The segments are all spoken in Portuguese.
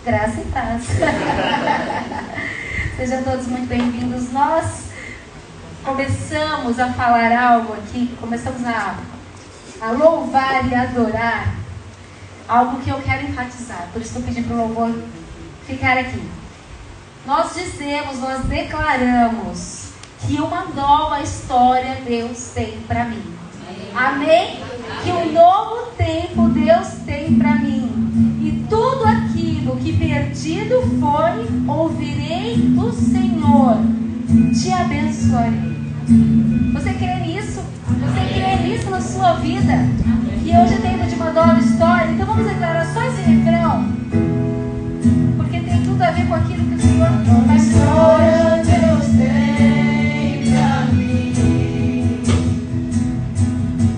Graça e paz. Sejam todos muito bem-vindos. Nós começamos a falar algo aqui, começamos a louvar e adorar algo que eu quero enfatizar. Por isso estou pedindo para o louvor ficar aqui. Nós dizemos, nós declaramos que uma nova história Deus tem para mim. Amém? Que um novo tempo Deus tem para mim. E tudo aquilo que perdido foi, ouvirei do Senhor. Te abençoarei. Você crê nisso? Você crê nisso na sua vida? Que hoje é tempo de uma nova história? Então vamos declarar só esse refrão. Porque tem tudo a ver com aquilo que o Senhor faz. Uma história Deus tem pra mim.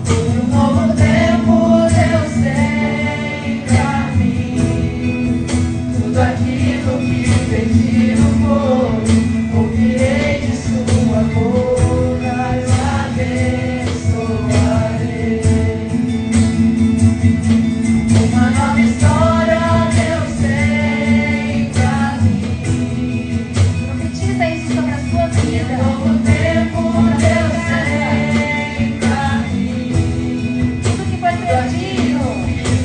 Um novo tempo Deus tem pra mim. Tudo aquilo que perdido foi, ouvirei de sua boca e abençoarei. Uma nova história Deus tem pra mim. Profetiza isso sobre a sua vida. Um novo tempo Deus tem pra mim. Tudo que foi perdido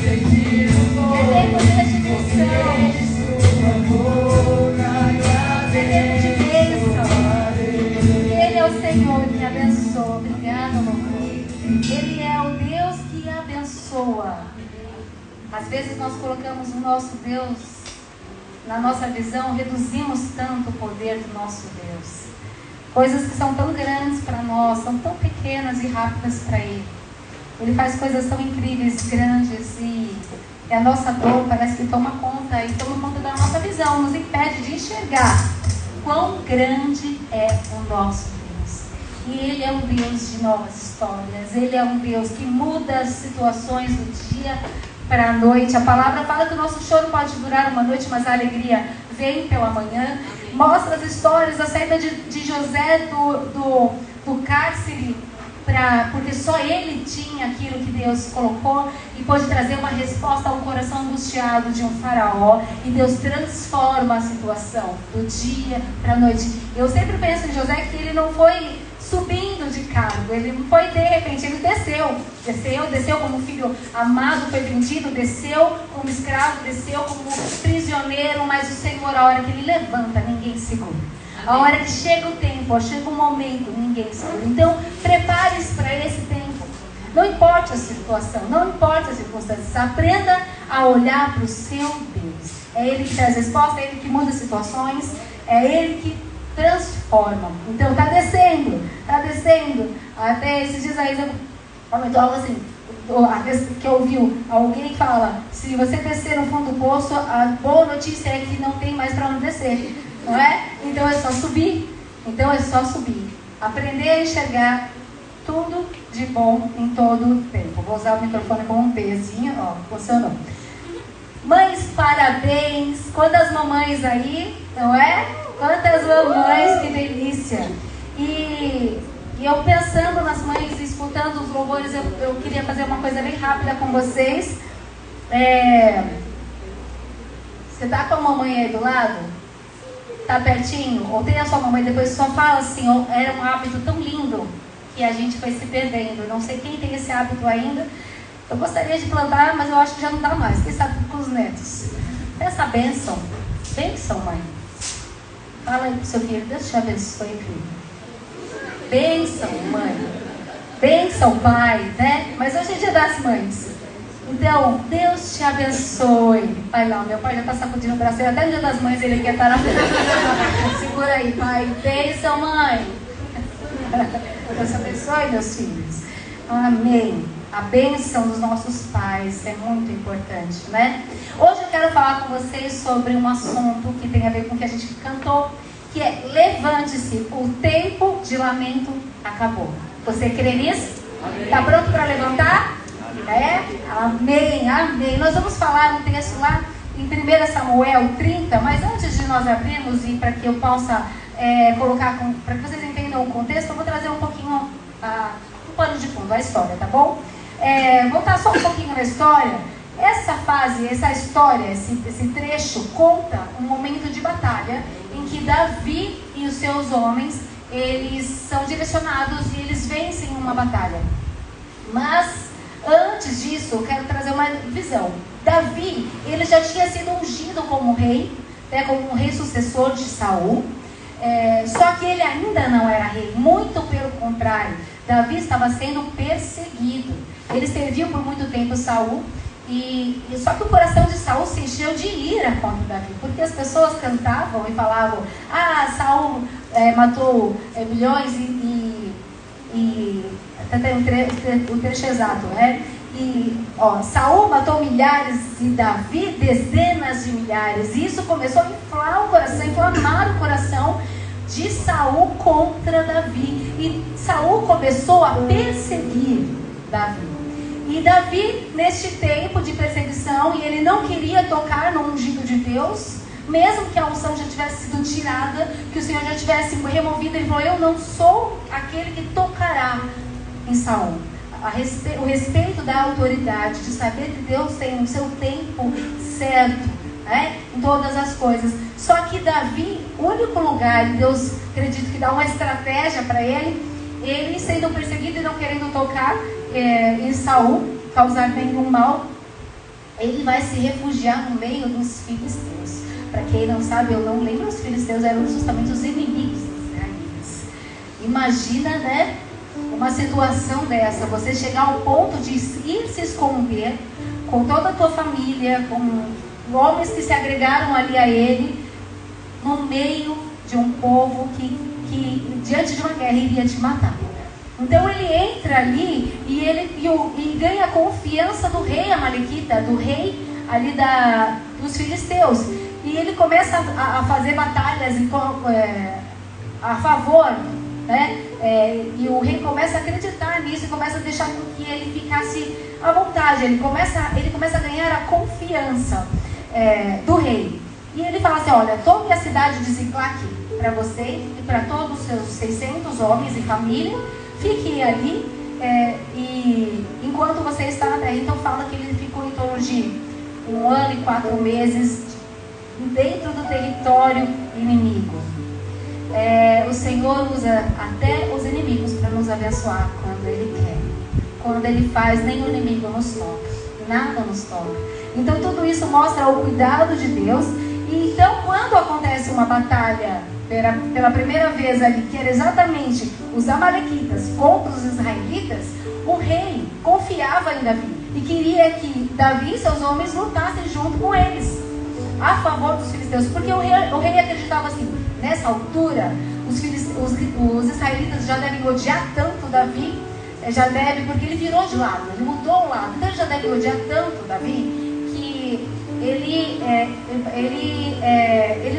Perdido é tempo de restituição. foi de sua boca É tempo de e bênção. abençoarei. Ele é o Senhor que abençoa. Obrigada, louvor. Ele é o Deus que abençoa. Às vezes nós colocamos o nosso Deus na nossa visão, reduzimos tanto o poder do nosso Deus. Coisas que são tão grandes para nós, são tão pequenas e rápidas para Ele. Ele faz coisas tão incríveis, grandes, e a nossa dor parece que toma conta da nossa visão, nos impede de enxergar quão grande é o nosso Deus. E Ele é um Deus de novas histórias. Ele é um Deus que muda as situações do dia para a noite. A palavra fala que o nosso choro pode durar uma noite, mas a alegria vem pela manhã. Mostra as histórias da saída de José do cárcere, porque só ele tinha aquilo que Deus colocou e pôde trazer uma resposta a um coração angustiado de um faraó. E Deus transforma a situação do dia para a noite. Eu sempre penso em José que ele não foi subindo de cargo, ele não foi de repente, ele desceu como filho amado, foi vendido, desceu como escravo, desceu como prisioneiro, mas o Senhor, a hora que Ele levanta, ninguém segura. A hora que chega o tempo, chega o momento, ninguém segura. Então, prepare-se para esse tempo. Não importa a situação, não importa as circunstâncias, aprenda a olhar para o seu Deus. É Ele que traz resposta, é Ele que muda situações, é Ele que transforma. Então está descendo. Até esses dias aí eu comentou algo assim, que ouviu alguém que fala: se você descer no fundo do poço, a boa notícia é que não tem mais para onde descer, não é? Então é só subir. Aprender a enxergar tudo de bom em todo o tempo. Vou usar o microfone como um pezinho, ó, funcionou. Mães, parabéns. Quantas mamães aí, não é? Quantas mamães, que delícia. E eu pensando nas mães, escutando os louvores, eu queria fazer uma coisa bem rápida com vocês. Você tá com a mamãe aí do lado? Tá pertinho? Ou tem a sua mamãe, depois só fala assim: era um hábito tão lindo que a gente foi se perdendo. Não sei quem tem esse hábito ainda. Eu gostaria de plantar, mas eu acho que já não dá mais. Quem sabe com os netos. Essa bênção. Bênção, mãe. Fala aí pro seu filho: Deus te abençoe, filho. Bênção, mãe. Bênção, pai, né? Mas hoje é dia das mães. Então, Deus te abençoe. Pai lá, meu pai já tá sacudindo o braço. Até no dia das mães ele quer estar na frente. Segura aí, pai. Bênção, mãe. Deus abençoe, meus filhos. Amém. A bênção dos nossos pais é muito importante, né? Hoje eu quero falar com vocês sobre um assunto que tem a ver com o que a gente cantou, que é: levante-se, o tempo de lamento acabou. Você crê nisso? Está pronto para levantar? Amém, amém. Nós vamos falar um texto lá em 1 Samuel 30, mas antes de nós abrirmos e para que eu possa colocar, para que vocês entendam o contexto, eu vou trazer um pouquinho um pano de fundo, a história, tá bom? Voltar só um pouquinho na história. essa fase, essa história, esse trecho conta um momento de batalha em que Davi e os seus homens, eles são direcionados e eles vencem uma batalha. Mas antes disso, eu quero trazer uma visão. Davi, ele já tinha sido ungido como rei, né, como um rei sucessor de Saul. Só que ele ainda não era rei, muito pelo contrário. Davi estava sendo perseguido. Ele serviu por muito tempo Saul. Só que o coração de Saul se encheu de ira contra Davi, porque as pessoas cantavam e falavam: Saul matou milhões até tem o trecho exato, né? Saul matou milhares e Davi dezenas de milhares. E isso começou a inflamar o coração de Saul contra Davi. E Saul começou a perseguir Davi. E Davi, neste tempo de perseguição, e ele não queria tocar no ungido de Deus, mesmo que a unção já tivesse sido tirada, que o Senhor já tivesse removido, ele falou: eu não sou aquele que tocará em Saul. O respeito da autoridade, de saber que Deus tem o seu tempo certo, né, em todas as coisas. Só que Davi, o único lugar, e Deus, acredito que dá uma estratégia para ele sendo perseguido e não querendo tocar em Saul, causar nenhum mal, ele vai se refugiar no meio dos filisteus. Para quem não sabe, eu não lembro, os filisteus eram justamente os inimigos dos israelitas. Imagina, né, uma situação dessa, você chegar ao ponto de ir se esconder com toda a tua família, com homens que se agregaram ali a ele, no meio de um povo que diante de uma guerra iria te matar. Então ele entra ali e ganha a confiança do rei amalequita, do rei ali dos filisteus. E ele começa a fazer batalhas a favor, né? E o rei começa a acreditar nisso e começa a deixar com que ele ficasse à vontade. Ele começa a ganhar a confiança do rei. E ele fala assim: olha, tome a cidade de Ziclac para você e para todos os seus 600 homens e família. Fique ali e enquanto você está na terra. Então fala que ele ficou em torno de 1 ano e 4 meses dentro do território inimigo. O Senhor usa até os inimigos para nos abençoar quando Ele quer. Quando Ele faz, nem o inimigo nos toca, nada nos toca. Então tudo isso mostra o cuidado de Deus. E então quando acontece uma batalha pela primeira vez ali, que era exatamente os amalequitas contra os israelitas, o rei confiava em Davi e queria que Davi e seus homens lutassem junto com eles a favor dos filisteus, porque o rei acreditava assim: nessa altura os israelitas já devem odiar tanto Davi, porque ele virou de lado, ele mudou o lado, então ele já deve odiar tanto Davi que ele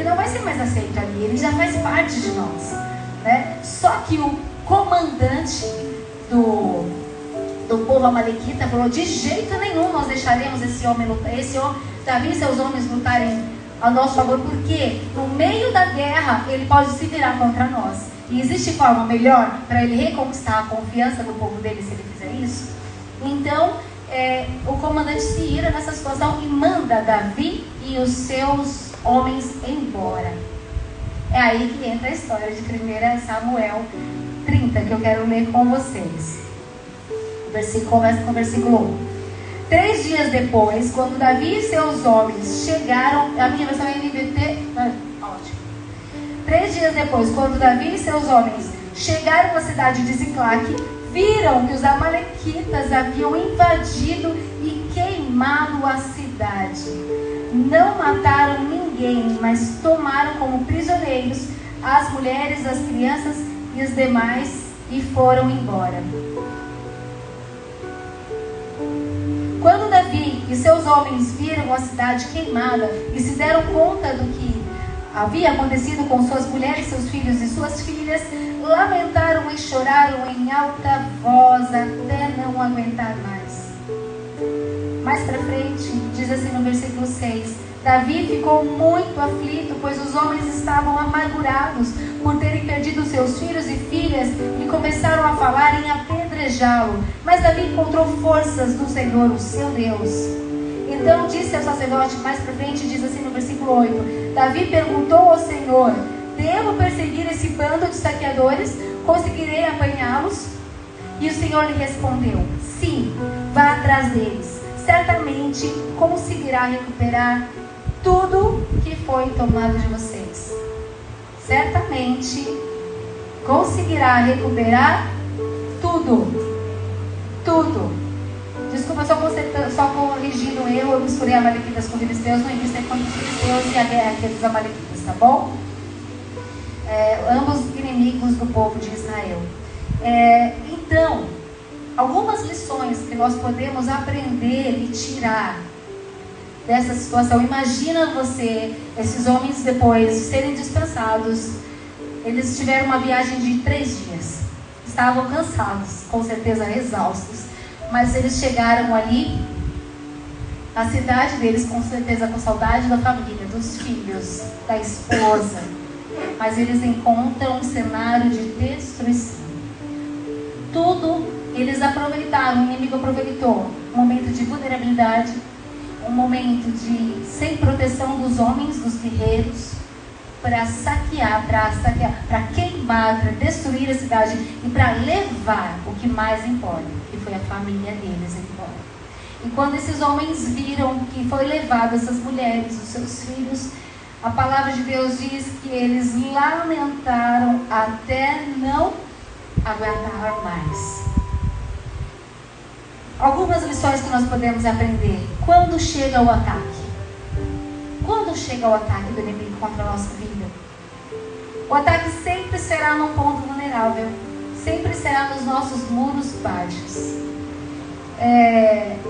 não vai ser mais aceito ali, ele já faz parte de nós, né? Só que o comandante do povo amalequita falou: de jeito nenhum nós deixaremos Davi e seus homens lutarem a nosso favor, porque no meio da guerra ele pode se virar contra nós. E existe forma melhor para ele reconquistar a confiança do povo dele se ele fizer isso? Então o comandante se ira nessa situação e manda Davi e os seus homens embora. É aí que entra a história de 1 Samuel 30, que eu quero ler com vocês. Começa com o versículo 1. 3 dias depois, quando Davi e seus homens chegaram... A minha versão é NVT... ótimo. 3 dias depois, quando Davi e seus homens chegaram à cidade de Ziclac, viram que os amalequitas haviam invadido e queimado a cidade. Não mataram ninguém, mas tomaram como prisioneiros as mulheres, as crianças e os demais e foram embora. Quando Davi e seus homens viram a cidade queimada e se deram conta do que havia acontecido com suas mulheres, seus filhos e suas filhas, lamentaram e choraram em alta voz até não aguentar mais. Mais para frente, diz assim no versículo 6: Davi ficou muito aflito, pois os homens estavam amargurados por terem perdido seus filhos e filhas e começaram a falar em apedrejá-lo. Mas Davi encontrou forças no Senhor, o seu Deus. Então disse ao sacerdote, mais para frente, diz assim no versículo 8: Davi perguntou ao Senhor: devo perseguir esse bando de saqueadores? Conseguirei apanhá-los? E o Senhor lhe respondeu: sim, vá atrás deles. Certamente conseguirá recuperar tudo que foi tomado de vocês. Certamente conseguirá recuperar tudo. Tudo. Desculpa, só corrigindo um erro, eu misturei amalequitas com filisteus, no início é contra os filisteus e a guerra aqui dos amalequitas, tá bom? Ambos inimigos do povo de Israel. Então, algumas lições que nós podemos aprender e tirar dessa situação. Imagina você, esses homens depois de serem dispensados, eles tiveram uma viagem de 3 dias. Estavam cansados, com certeza exaustos. Mas eles chegaram ali, a cidade deles, com certeza com saudade da família, dos filhos, da esposa. Mas eles encontram um cenário de destruição. Tudo eles aproveitaram, o inimigo aproveitou. Um momento de vulnerabilidade, um momento de sem proteção dos homens, dos guerreiros, para saquear, para queimar, para destruir a cidade e para levar o que mais importa, que foi a família deles embora. E quando esses homens viram que foi levado essas mulheres, os seus filhos, a palavra de Deus diz que eles lamentaram até não aguentar mais. Algumas lições que nós podemos aprender. Quando chega o ataque? Quando chega o ataque do inimigo contra a nossa vida? O ataque sempre será num ponto vulnerável. Sempre será nos nossos muros baixos.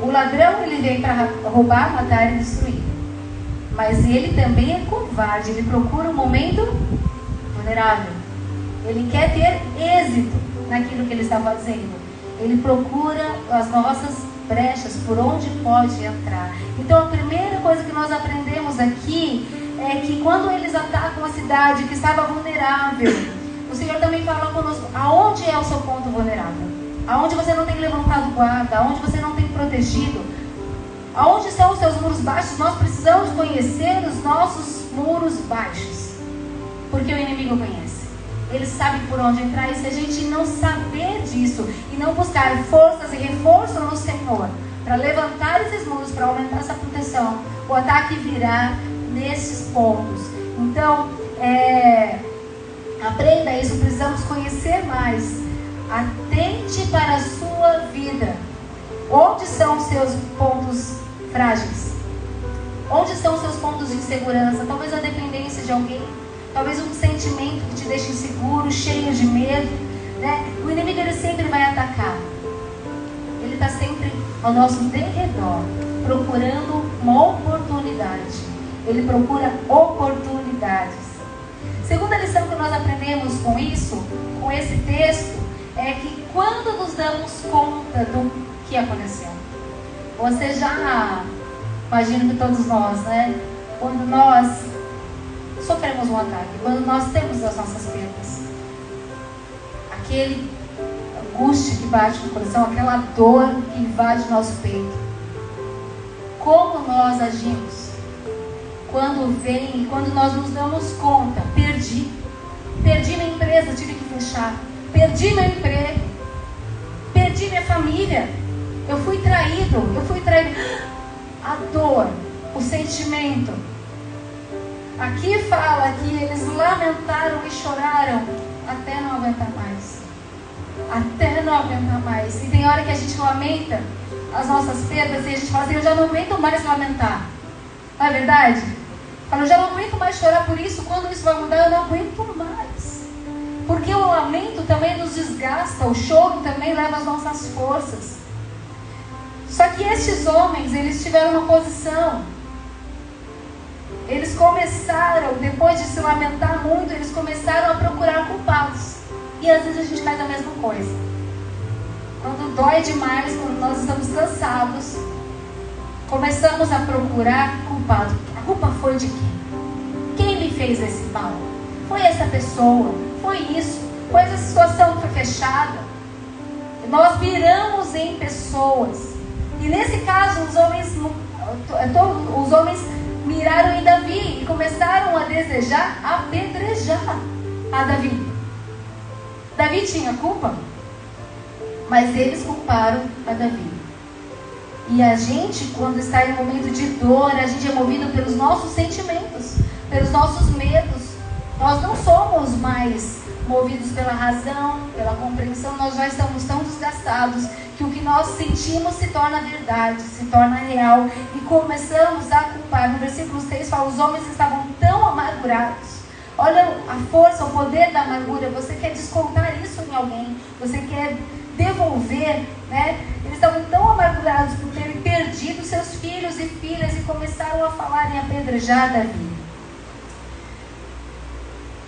O ladrão, ele vem para roubar, matar e destruir. Mas ele também é covarde. Ele procura um momento vulnerável. Ele quer ter êxito naquilo que ele está fazendo. Ele procura as nossas brechas, por onde pode entrar. Então a primeira coisa que nós aprendemos aqui é que quando eles atacam a cidade que estava vulnerável, o Senhor também fala conosco: aonde é o seu ponto vulnerável? Aonde você não tem levantado guarda? Aonde você não tem protegido? Aonde estão os seus muros baixos? Nós precisamos conhecer os nossos muros baixos, porque o inimigo conhece. Ele sabe por onde entrar, e se a gente não saber disso e não buscar forças e reforço no Senhor para levantar esses muros, para aumentar essa proteção, o ataque virá nesses pontos. Então, aprenda isso, precisamos conhecer mais. Atente para a sua vida. Onde são os seus pontos frágeis? Onde estão os seus pontos de insegurança? Talvez a dependência de alguém. Talvez um sentimento que te deixa inseguro, cheio de medo, né? O inimigo, ele sempre vai atacar. Ele está sempre ao nosso derredor, procurando uma oportunidade. Ele procura oportunidades. Segunda lição que nós aprendemos com isso, com esse texto, é que quando nos damos conta do que aconteceu, você já, imagino que todos nós, né? Quando nós sofremos um ataque, quando nós temos as nossas perdas, aquele angústia que bate no coração, aquela dor que invade o nosso peito, como nós agimos quando vem e quando nós nos damos conta: perdi minha empresa, tive que fechar, perdi meu emprego, perdi minha família, eu fui traído. A dor, o sentimento. Aqui fala que eles lamentaram e choraram até não aguentar mais. Até não aguentar mais. E tem hora que a gente lamenta as nossas perdas e a gente fala assim: eu já não aguento mais lamentar. Não é verdade? Fala: eu já não aguento mais chorar por isso. Quando isso vai mudar, eu não aguento mais. Porque o lamento também nos desgasta. O choro também leva as nossas forças. Só que estes homens, eles tiveram uma posição. Eles começaram, depois de se lamentar muito, eles começaram a procurar culpados. E às vezes a gente faz a mesma coisa. Quando dói demais, quando nós estamos cansados, começamos a procurar culpado. A culpa foi de quem? Quem me fez esse mal? Foi essa pessoa? Foi isso? Foi essa situação que foi fechada? Nós viramos em pessoas. E nesse caso, os homens os homens miraram em Davi e começaram a desejar apedrejar a Davi. Davi tinha culpa, mas eles culparam a Davi. E a gente, quando está em um momento de dor, a gente é movido pelos nossos sentimentos, pelos nossos medos. Nós não somos mais movidos pela razão, pela compreensão. Nós já estamos tão desgastados que o que nós sentimos se torna verdade, se torna real, e começamos a culpar. No versículo 6 fala: os homens estavam tão amargurados. Olha a força, o poder da amargura. Você quer descontar isso em alguém, você quer devolver, né? Eles estavam tão amargurados por terem perdido seus filhos e filhas e começaram a falar em apedrejar Davi.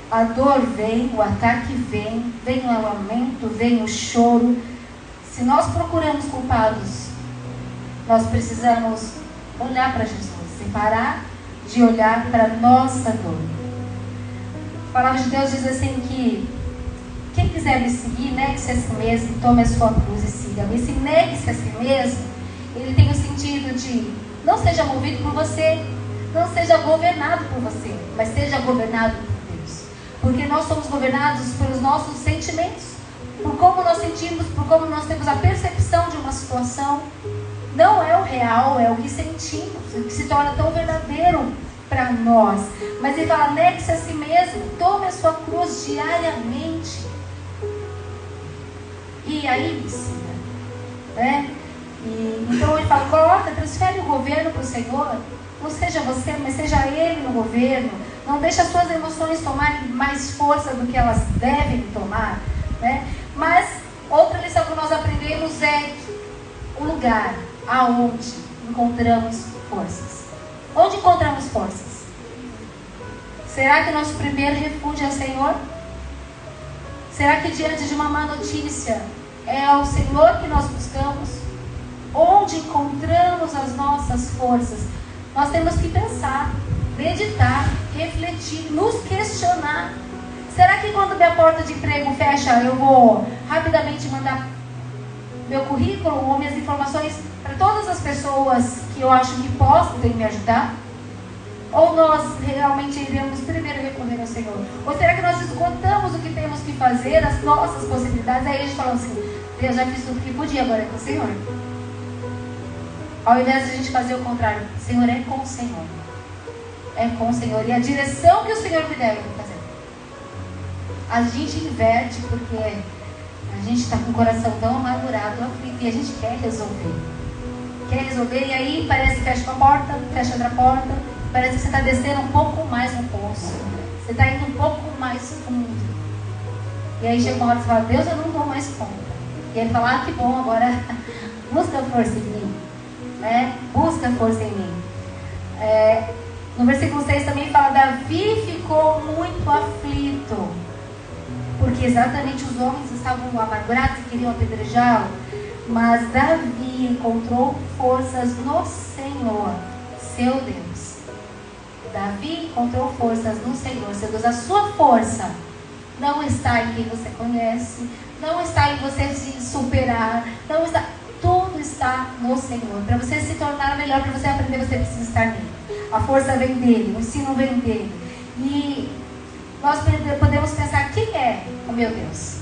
A dor vem, o ataque vem, vem o lamento, vem o choro. Se nós procuramos culpados, nós precisamos olhar para Jesus e parar de olhar para a nossa dor. A palavra de Deus diz assim que quem quiser me seguir, negue-se a si mesmo, tome a sua cruz e siga-me. Esse negue-se a si mesmo, ele tem o sentido de não seja movido por você, não seja governado por você, mas seja governado por Deus. Porque nós somos governados pelos nossos sentimentos, por como nós sentimos, por como nós temos a percepção de uma situação. Não é o real, é o que sentimos, o que se torna tão verdadeiro para nós. Mas ele fala: negue-se a si mesmo, tome a sua cruz diariamente. E aí me siga, né? Então ele fala: coloca, transfere o governo para o Senhor. Não seja você, mas seja Ele no governo. Não deixe as suas emoções tomarem mais força do que elas devem tomar, né? Mas outra lição que nós aprendemos é o lugar aonde encontramos forças. Onde encontramos forças? Será que nosso primeiro refúgio é o Senhor? Será que diante de uma má notícia é o Senhor que nós buscamos? Onde encontramos as nossas forças? Nós temos que pensar, meditar, refletir, nos questionar. Será que quando minha porta de emprego fecha, eu vou rapidamente mandar meu currículo ou minhas informações para todas as pessoas que eu acho que podem me ajudar? Ou nós realmente iremos primeiro recorrer ao Senhor? Ou será que nós esgotamos o que temos que fazer, as nossas possibilidades? Aí a gente fala assim: Deus, já fiz tudo que podia, agora é com o Senhor. Ao invés de a gente fazer o contrário: Senhor, é com o Senhor. É com o Senhor. E a direção que o Senhor me der, eu vou fazer. A gente inverte porque a gente está com o coração tão amargurado, aflito, e a gente quer resolver. Quer resolver, e aí parece que fecha uma porta, fecha outra porta. Parece que você está descendo um pouco mais no poço. Você está indo um pouco mais fundo. E aí chega uma hora que você fala: Deus, eu não dou mais conta. E ele fala: que bom, agora busca força em mim. Busca força em mim. No versículo 6 também fala: Davi ficou muito aflito, porque exatamente os homens estavam amargurados e queriam apedrejá-lo. Mas Davi encontrou forças no Senhor, seu Deus. Davi encontrou forças no Senhor, seu Deus. A sua força não está em quem você conhece, não está em você se superar, não está... Tudo está no Senhor. Para você se tornar melhor, para você aprender, você precisa estar nele. A força vem dele, o ensino vem dele. E nós podemos pensar: quem é o meu Deus?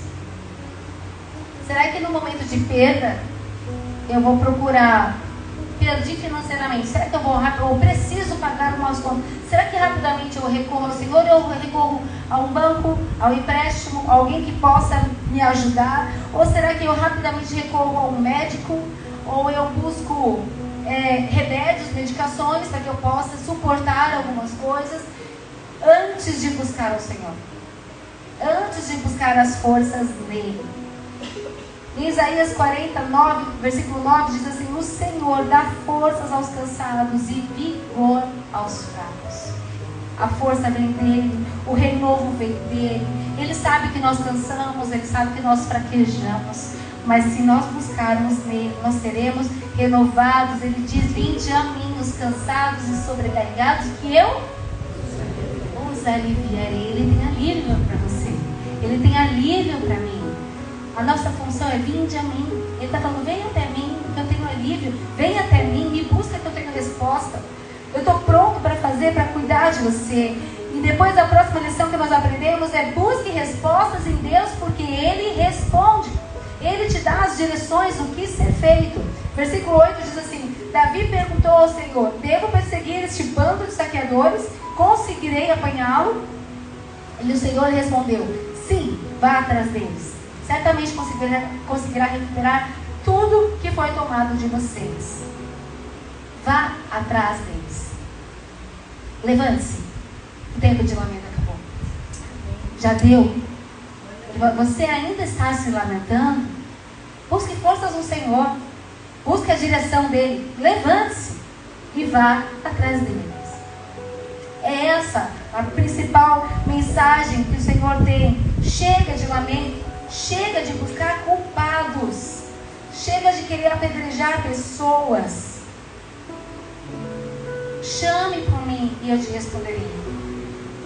Será que no momento de perda eu vou procurar, perdi financeiramente, será que eu preciso pagar umas contas? Será que rapidamente eu recorro ao Senhor, ou eu recorro a um banco, ao empréstimo, a alguém que possa me ajudar? Ou será que eu rapidamente recorro a um médico, ou eu busco remédios, medicações, para que eu possa suportar algumas coisas, antes de buscar ao Senhor, antes de buscar as forças nele? Em Isaías 49, versículo 9, diz assim: o Senhor dá forças aos cansados e vigor aos fracos. A força vem dele, o renovo vem dele. Ele sabe que nós cansamos, ele sabe que nós fraquejamos, mas se nós buscarmos nele, nós seremos renovados. Ele diz: vinde a mim os cansados e sobrecarregados, que eu os aliviarei. Ele tem alívio para você, ele tem alívio para mim. A nossa função é: vinde a mim. Ele está falando: vem até mim, que eu tenho alívio. Vem até mim e busca, que eu tenho resposta. Eu estou pronto para fazer, para cuidar de você. E depois a próxima lição que nós aprendemos é: busque respostas em Deus, porque Ele responde. Ele te dá as direções do que ser feito. Versículo 8 diz assim: Davi perguntou ao Senhor: devo perseguir este bando de saqueadores? Conseguirei apanhá-lo? E o Senhor respondeu: sim, vá atrás deles. Certamente conseguirá recuperar tudo que foi tomado de vocês. Vá atrás deles. Levante-se. O tempo de lamento acabou. Já deu. Você ainda está se lamentando? Busque forças no Senhor. Busque a direção dele. Levante-se e vá atrás deles. É essa a principal mensagem que o Senhor tem. Chega de lamento. Chega de buscar culpados. Chega de querer apedrejar pessoas. Chame por mim e eu te responderei.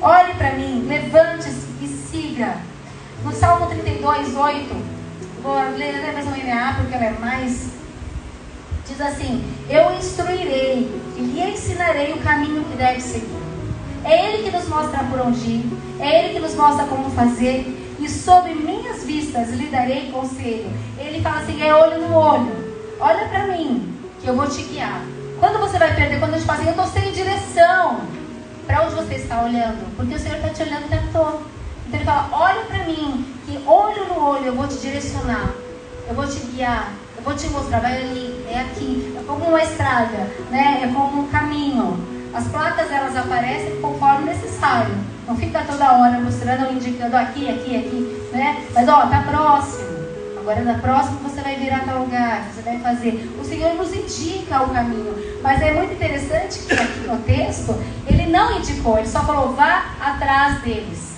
Olhe para mim, levante-se e siga. No Salmo 32, 8, vou ler a versão NA porque ela é mais... Diz assim: eu instruirei e lhe ensinarei o caminho que deve seguir. É Ele que nos mostra por onde ir. É Ele que nos mostra como fazer. E sob minhas vistas lhe darei conselho. Ele fala assim: é olho no olho. Olha para mim, que eu vou te guiar. Quando você vai perder, quando a gente fala assim: eu estou sem direção, para onde você está olhando? Porque o Senhor está te olhando o tempo todo. Então Ele fala: olha para mim, que olho no olho eu vou te direcionar. Eu vou te guiar. Eu vou te mostrar. Vai ali, é aqui. É como uma estrada, né? É como um caminho. As placas, elas aparecem conforme necessário. Não fica toda hora mostrando ou indicando aqui, aqui, aqui, né? Mas ó, tá próximo. Agora na próxima você vai virar tal lugar, você vai fazer. O Senhor nos indica o caminho. Mas é muito interessante que aqui no texto, Ele não indicou, Ele só falou: vá atrás deles.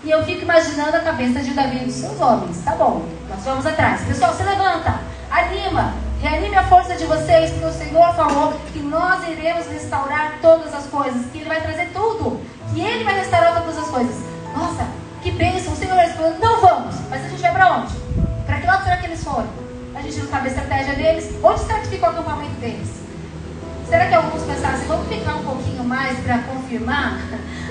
E eu fico imaginando a cabeça de Davi e dos seus homens. Tá bom, nós vamos atrás. Pessoal, se levanta, anima, reanime a força de vocês, porque o Senhor falou que nós iremos restaurar todas as coisas, que Ele vai trazer tudo, que Ele vai restaurar todas as coisas. Nossa, que bênção. O Senhor respondeu: não vamos. Mas a gente vai para onde? Para que lado será que eles foram? A gente não sabe a estratégia deles. Onde será que fica o acampamento deles? Será que alguns pensaram assim: vamos ficar um pouquinho mais para confirmar?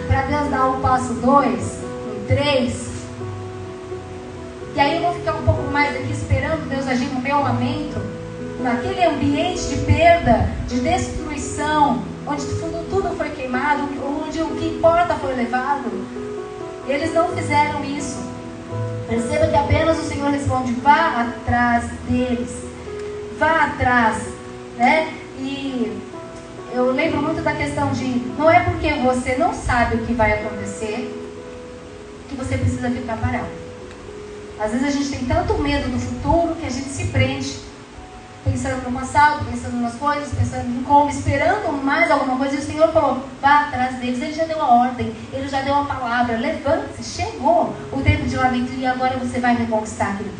Para Deus dar um passo 2, um 3? E aí eu vou ficar um pouco mais aqui esperando Deus agir no meu lamento, naquele ambiente de perda, de destruição, onde tudo foi queimado, onde o que importa foi levado. Eles não fizeram isso. Perceba que apenas o Senhor responde: vá atrás deles. Vá atrás, né? E eu lembro muito da questão de: não é porque você não sabe o que vai acontecer que você precisa ficar parado. Às vezes a gente tem tanto medo do futuro que a gente se prende, pensando no passado, pensando nas coisas, pensando em como, esperando mais alguma coisa. E o Senhor falou: vá atrás deles. Ele já deu a ordem, Ele já deu a palavra. Levante-se, chegou o tempo de lamento e agora você vai reconquistar aquilo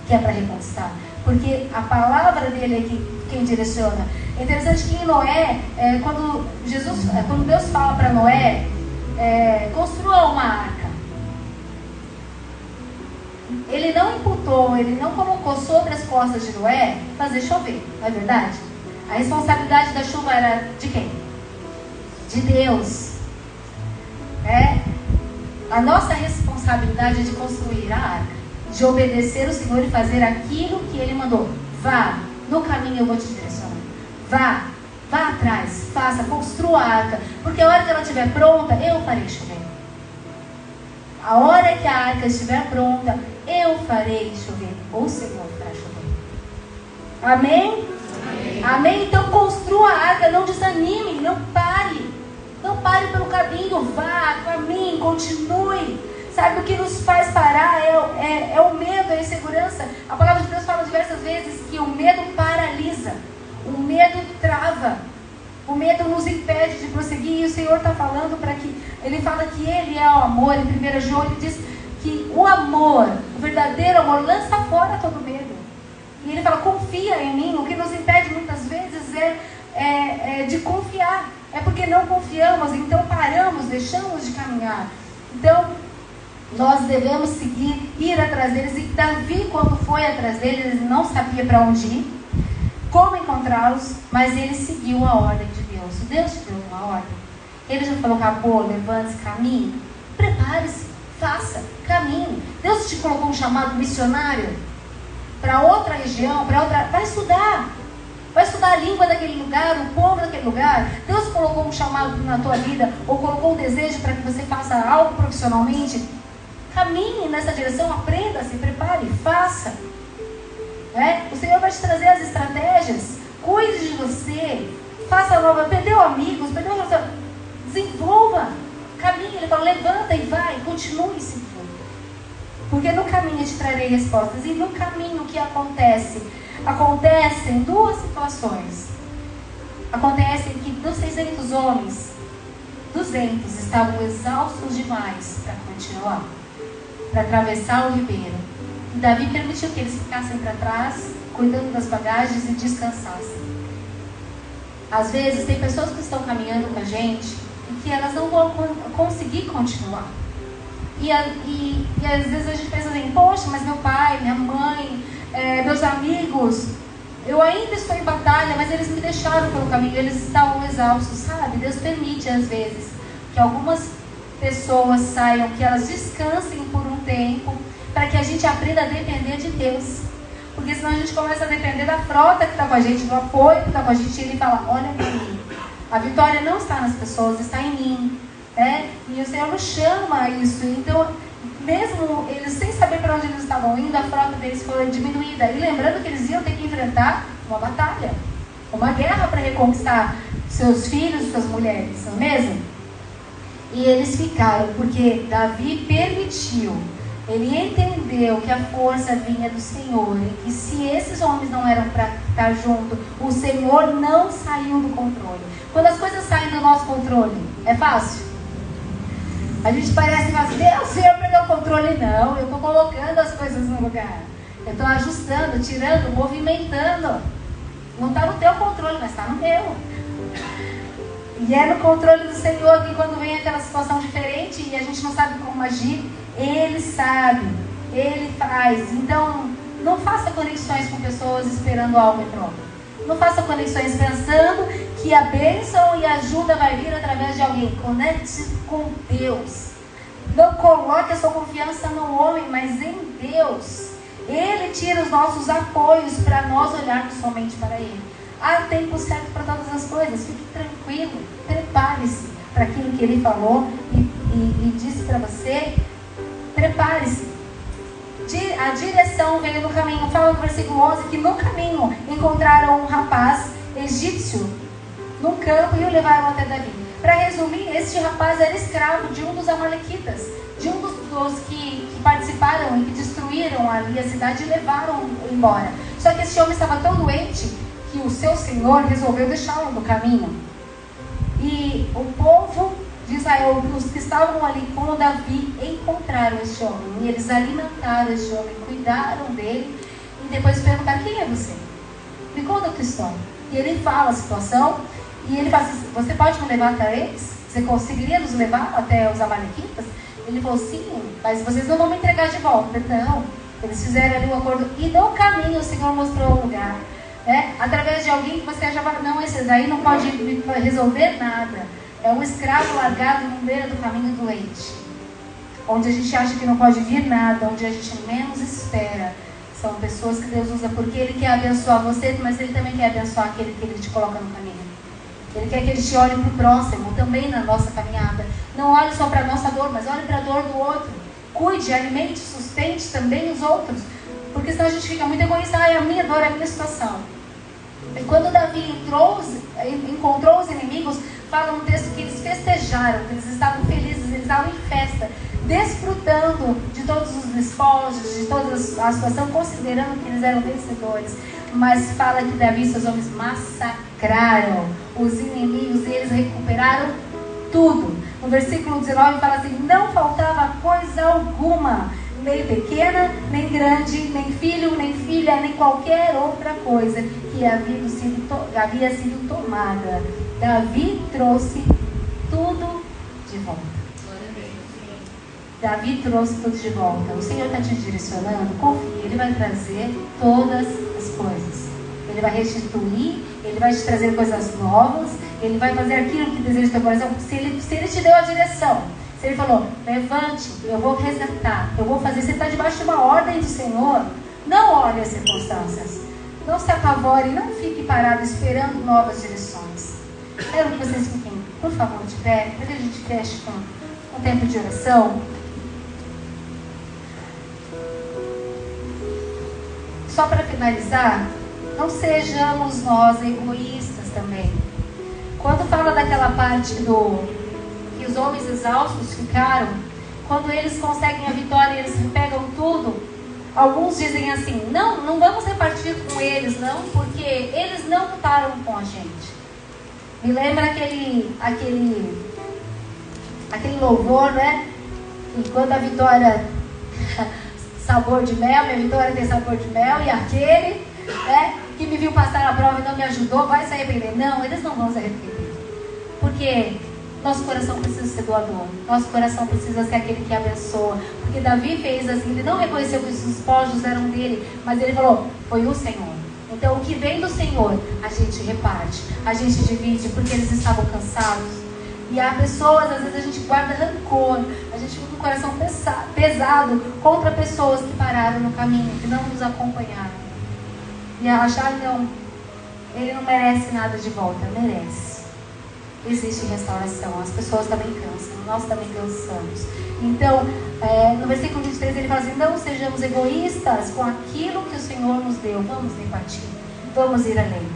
que é para reconquistar. Porque a palavra dele é quem direciona. É interessante que em Noé, quando Deus fala para Noé: construa uma arca. Ele não imputou, Ele não colocou sobre as costas de Noé fazer chover, não é verdade? A responsabilidade da chuva era de quem? De Deus. A nossa responsabilidade é de construir a arca, de obedecer o Senhor e fazer aquilo que Ele mandou. Vá, no caminho eu vou te direcionar. Vá atrás, faça, construa a arca, porque a hora que ela estiver pronta, eu farei chover. A hora que a arca estiver pronta, eu farei chover. O Senhor fará chover. Amém? Amém? Amém? Então construa a arca, não desanime, não pare. Não pare pelo caminho, vá, caminhe, continue. Sabe, o que nos faz parar é o medo, é a insegurança. A palavra de Deus fala diversas vezes que o medo paralisa. O medo trava. O medo nos impede de prosseguir. E o Senhor está falando para que... Ele fala que Ele é o amor. Em 1 João Ele diz que o amor, o verdadeiro amor, lança fora todo medo. E Ele fala: confia em mim. O que nos impede muitas vezes é de confiar. É porque não confiamos, então paramos, deixamos de caminhar. Então, nós devemos seguir, ir atrás deles. E Davi, quando foi atrás deles, ele não sabia para onde ir. como encontrá-los, mas ele seguiu a ordem de Deus. Deus te deu uma ordem. Ele já falou, acabou, levante-se, caminhe. Prepare-se, faça, caminhe. Deus te colocou um chamado missionário para outra região, vai estudar. Vai estudar a língua daquele lugar, o povo daquele lugar. Deus colocou um chamado na tua vida, ou colocou um desejo para que você faça algo profissionalmente. Caminhe nessa direção, aprenda, se prepare, faça. O Senhor vai te trazer as estratégias. Cuide de você. Faça nova. Perdeu amigos, desenvolva. Caminhe. Ele fala, levanta e vai. Continue seguindo. Porque no caminho eu te trarei respostas. E no caminho o que acontece? Acontecem duas situações. Acontece que dos 600 homens, 200 estavam exaustos demais para continuar, para atravessar o ribeiro. E Davi permitiu que eles ficassem para trás, cuidando das bagagens e descansassem. Às vezes tem pessoas que estão caminhando com a gente e que elas não vão conseguir continuar. E às vezes a gente pensa assim, poxa, mas meu pai, minha mãe, meus amigos, eu ainda estou em batalha, mas eles me deixaram pelo caminho, eles estavam exaustos, sabe? Deus permite às vezes que algumas pessoas saiam, que elas descansem por um tempo, para que a gente aprenda a depender de Deus. Porque senão a gente começa a depender da frota que está com a gente, do apoio que está com a gente, e ele fala, olha para mim, a vitória não está nas pessoas, está em mim. E o Senhor nos chama a isso. Então, mesmo eles sem saber para onde eles estavam indo, a frota deles foi diminuída. E lembrando que eles iam ter que enfrentar uma batalha, uma guerra para reconquistar seus filhos e suas mulheres, não é mesmo? E eles ficaram, porque Davi permitiu. Ele entendeu que a força vinha do Senhor e que se esses homens não eram para estar junto, o Senhor não saiu do controle. Quando as coisas saem do nosso controle, é fácil? A gente parece que Deus, o Senhor perdeu o controle. Não, eu estou colocando as coisas no lugar. Eu estou ajustando, tirando, movimentando. Não está no teu controle, mas está no meu. E é no controle do Senhor que quando vem aquela situação diferente e a gente não sabe como agir, Ele sabe, Ele faz. Então, não faça conexões com pessoas esperando algo em troca. Não faça conexões pensando que a bênção e a ajuda vai vir através de alguém. Conecte com Deus. Não coloque a sua confiança no homem, mas em Deus. Ele tira os nossos apoios para nós olharmos somente para Ele. Há tempo certo para todas as coisas. Fique tranquilo. Prepare-se para aquilo que Ele falou e disse para você. Prepare-se. A direção veio no caminho. Fala no versículo 11 que no caminho encontraram um rapaz egípcio num campo e o levaram até Davi. Para resumir, este rapaz era escravo de um dos amalequitas, de um dos que participaram e que destruíram ali a cidade e levaram embora. Só que esse homem estava tão doente que o seu senhor resolveu deixá-lo no caminho. E o povo de Israel, os que estavam ali com Davi, encontraram este homem. E eles alimentaram este homem, cuidaram dele. E depois perguntaram, quem é você? Me conta a tua história. E ele fala a situação. E ele fala assim, você pode me levar até eles? Você conseguiria nos levar até os amalequitas? Ele falou, sim, mas vocês não vão me entregar de volta. Não. Eles fizeram ali um acordo. E no caminho o Senhor mostrou o lugar. Através de alguém que você achava, não, esse daí não pode resolver nada. É um escravo largado no beira do caminho do leite. Onde a gente acha que não pode vir nada, onde a gente menos espera. São pessoas que Deus usa porque Ele quer abençoar você, mas Ele também quer abençoar aquele que Ele te coloca no caminho. Ele quer que a gente olhe para o próximo, também na nossa caminhada. Não olhe só para a nossa dor, mas olhe para a dor do outro. Cuide, alimente, sustente também os outros. Porque senão a gente fica muito egoísta. É a minha dor, é a minha situação. E quando Davi encontrou os inimigos, fala no texto que eles festejaram, que eles estavam felizes, eles estavam em festa, desfrutando de todos os despojos, de toda a situação, considerando que eles eram vencedores. Mas fala que Davi e seus homens massacraram os inimigos e eles recuperaram tudo. No versículo 19 fala assim, não faltava coisa alguma, nem pequena, nem grande, nem filho, nem filha, nem qualquer outra coisa que havia sido tomada. Davi trouxe tudo de volta. Davi trouxe tudo de volta. O Senhor está te direcionando, confie, Ele vai trazer todas as coisas. Ele vai restituir, Ele vai te trazer coisas novas, Ele vai fazer aquilo que deseja do teu coração. Se ele te deu a direção, se Ele falou, levante, eu vou resetar, eu vou fazer, você está debaixo de uma ordem do Senhor, não olhe as circunstâncias, não se apavore, não fique parado esperando novas direções. Quero que vocês fiquem, por favor, de pé, para que a gente feche com um tempo de oração. Só para finalizar, não sejamos nós egoístas também. Quando fala daquela parte que os homens exaustos ficaram, quando eles conseguem a vitória, eles pegam tudo, alguns dizem assim, não vamos repartir com eles não, porque eles não lutaram com a gente. Me lembra aquele louvor, né? E quando a vitória sabor de mel, minha vitória tem sabor de mel, e aquele, né, que me viu passar a prova e não me ajudou, vai se arrepender. Não, eles não vão se arrepender. Porque nosso coração precisa ser doador. Nosso coração precisa ser aquele que abençoa. Porque Davi fez assim, ele não reconheceu que os despojos eram dele, mas ele falou, foi o Senhor. Então o que vem do Senhor, a gente reparte, a gente divide, porque eles estavam cansados. E há pessoas, às vezes a gente guarda rancor, a gente fica com o coração pesado contra pessoas que pararam no caminho, que não nos acompanharam. E achar, não, ele não merece nada de volta, merece. Existe restauração, as pessoas também cansam, nós também cansamos. Então, no versículo 23 ele fala assim, não sejamos egoístas com aquilo que o Senhor nos deu, vamos repartir, vamos ir além.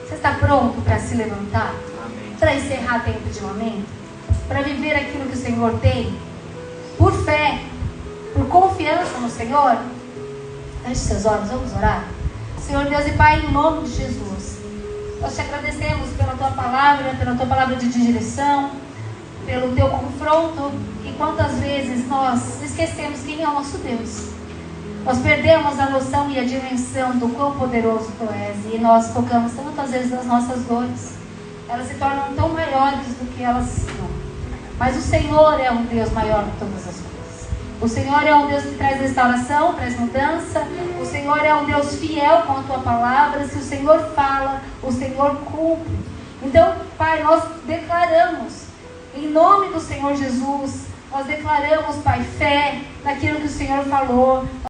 Você está pronto para se levantar? Para encerrar tempo de lamento? Para viver aquilo que o Senhor tem? Por fé, por confiança no Senhor? Feche seus olhos, vamos orar? Senhor Deus e Pai, em nome de Jesus, nós te agradecemos pela Tua palavra de direção, pelo Teu confronto, e quantas vezes nós esquecemos quem é o nosso Deus. Nós perdemos a noção e a dimensão do quão poderoso Tu és, e nós focamos tantas vezes nas nossas dores. Elas se tornam tão maiores do que elas são. Mas o Senhor é um Deus maior que todas as coisas. O Senhor é um Deus que traz restauração, traz mudança. O Senhor é um Deus fiel com a Tua palavra. Se o Senhor fala, o Senhor cumpre. Então, Pai, nós declaramos, em nome do Senhor Jesus, nós declaramos, Pai, fé naquilo que o Senhor falou.